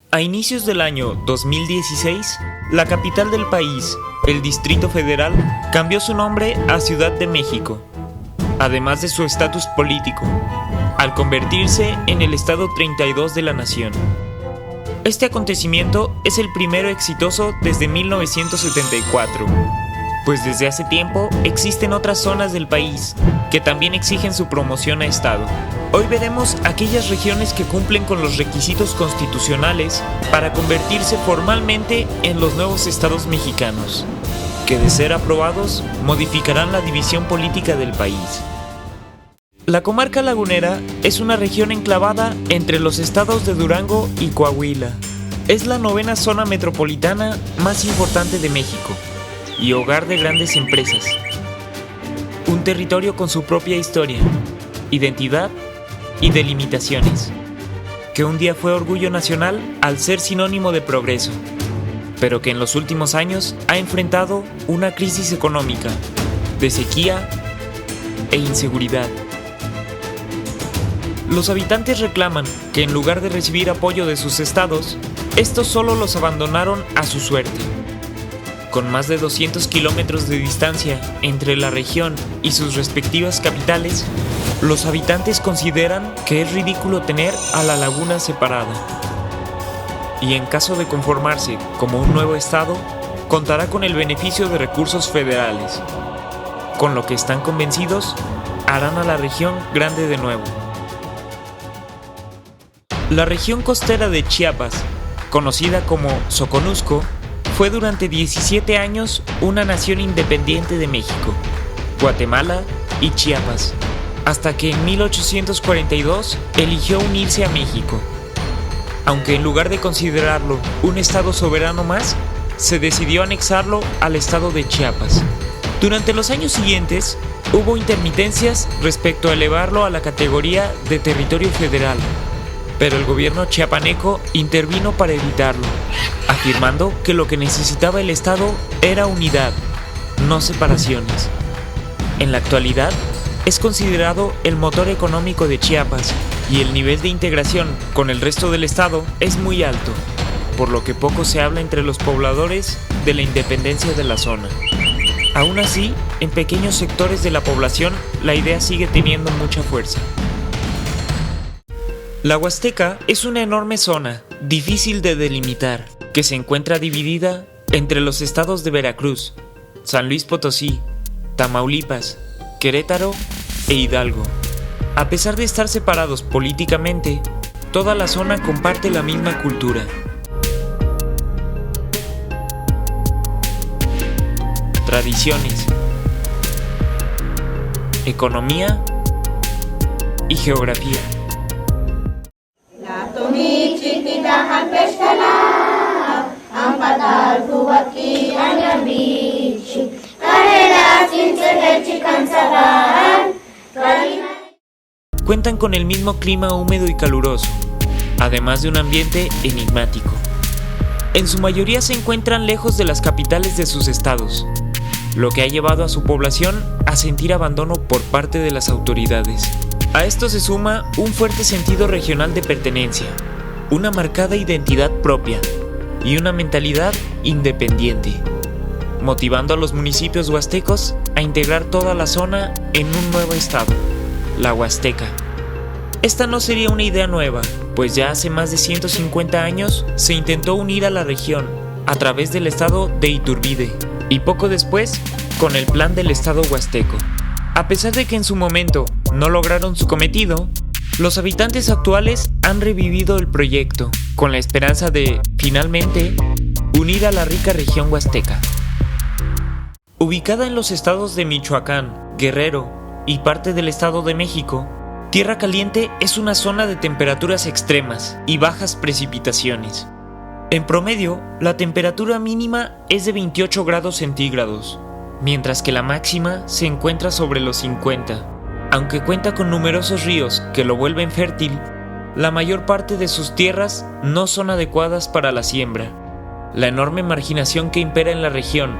A inicios del año 2016, la capital del país, el Distrito Federal, cambió su nombre a Ciudad de México, además de su estatus político, al convertirse en el Estado 32 de la nación. Este acontecimiento es el primero exitoso desde 1974, pues desde hace tiempo existen otras zonas del país que también exigen su promoción a Estado. Hoy veremos aquellas regiones que cumplen con los requisitos constitucionales para convertirse formalmente en los nuevos estados mexicanos, que de ser aprobados modificarán la división política del país. La comarca lagunera es una región enclavada entre los estados de Durango y Coahuila. Es la novena zona metropolitana más importante de México y hogar de grandes empresas. Un territorio con su propia historia, identidad y delimitaciones, que un día fue orgullo nacional al ser sinónimo de progreso, pero que en los últimos años ha enfrentado una crisis económica, de sequía e inseguridad. Los habitantes reclaman que en lugar de recibir apoyo de sus estados, estos solo los abandonaron a su suerte. Con más de 200 kilómetros de distancia entre la región y sus respectivas capitales, los habitantes consideran que es ridículo tener a la laguna separada. Y en caso de conformarse como un nuevo estado, contará con el beneficio de recursos federales, con lo que están convencidos harán a la región grande de nuevo. La región costera de Chiapas, conocida como Soconusco, fue durante 17 años una nación independiente de México, Guatemala y Chiapas, hasta que en 1842 eligió unirse a México. Aunque en lugar de considerarlo un estado soberano más, se decidió anexarlo al estado de Chiapas. Durante los años siguientes, hubo intermitencias respecto a elevarlo a la categoría de territorio federal, pero el gobierno chiapaneco intervino para evitarlo, afirmando que lo que necesitaba el Estado era unidad, no separaciones. En la actualidad, es considerado el motor económico de Chiapas y el nivel de integración con el resto del Estado es muy alto, por lo que poco se habla entre los pobladores de la independencia de la zona. Aún así, en pequeños sectores de la población, la idea sigue teniendo mucha fuerza. La Huasteca es una enorme zona, difícil de delimitar, que se encuentra dividida entre los estados de Veracruz, San Luis Potosí, Tamaulipas, Querétaro e Hidalgo. A pesar de estar separados políticamente, toda la zona comparte la misma cultura. Tradiciones, economía y geografía. Cuentan con el mismo clima húmedo y caluroso, además de un ambiente enigmático. En su mayoría se encuentran lejos de las capitales de sus estados, lo que ha llevado a su población a sentir abandono por parte de las autoridades. A esto se suma un fuerte sentido regional de pertenencia, una marcada identidad propia y una mentalidad independiente, motivando a los municipios huastecos a integrar toda la zona en un nuevo estado, la Huasteca. Esta no sería una idea nueva, pues ya hace más de 150 años se intentó unir a la región a través del estado de Iturbide y poco después con el plan del estado huasteco. A pesar de que en su momento no lograron su cometido, los habitantes actuales han revivido el proyecto con la esperanza de, finalmente, unir a la rica región huasteca. Ubicada en los estados de Michoacán, Guerrero y parte del Estado de México, Tierra Caliente es una zona de temperaturas extremas y bajas precipitaciones. En promedio, la temperatura mínima es de 28 grados centígrados, mientras que la máxima se encuentra sobre los 50. Aunque cuenta con numerosos ríos que lo vuelven fértil, la mayor parte de sus tierras no son adecuadas para la siembra. La enorme marginación que impera en la región,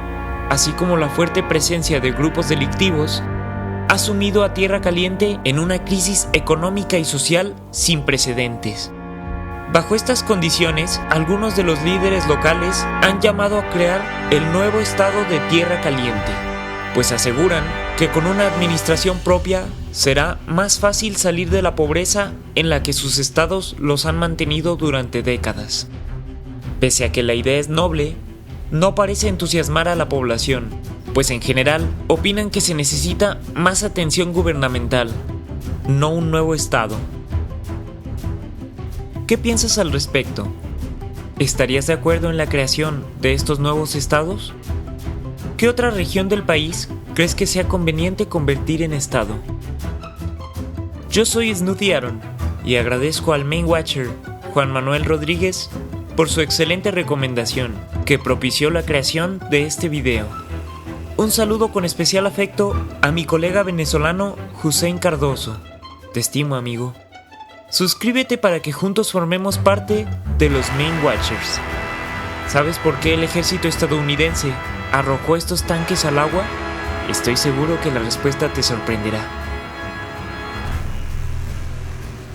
así como la fuerte presencia de grupos delictivos, ha sumido a Tierra Caliente en una crisis económica y social sin precedentes. Bajo estas condiciones, algunos de los líderes locales han llamado a crear el nuevo estado de Tierra Caliente, pues aseguran que con una administración propia será más fácil salir de la pobreza en la que sus estados los han mantenido durante décadas. Pese a que la idea es noble, no parece entusiasmar a la población, pues en general opinan que se necesita más atención gubernamental, no un nuevo estado. ¿Qué piensas al respecto? ¿Estarías de acuerdo en la creación de estos nuevos estados? ¿Qué otra región del país crees que sea conveniente convertir en estado? Yo soy Snooty Aaron y agradezco al Main Watcher, Juan Manuel Rodríguez, por su excelente recomendación que propició la creación de este video. Un saludo con especial afecto a mi colega venezolano Hussein Cardoso. Te estimo, amigo. Suscríbete para que juntos formemos parte de los Main Watchers. ¿Sabes por qué el ejército estadounidense arrojó estos tanques al agua? Estoy seguro que la respuesta te sorprenderá.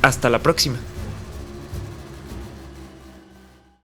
Hasta la próxima.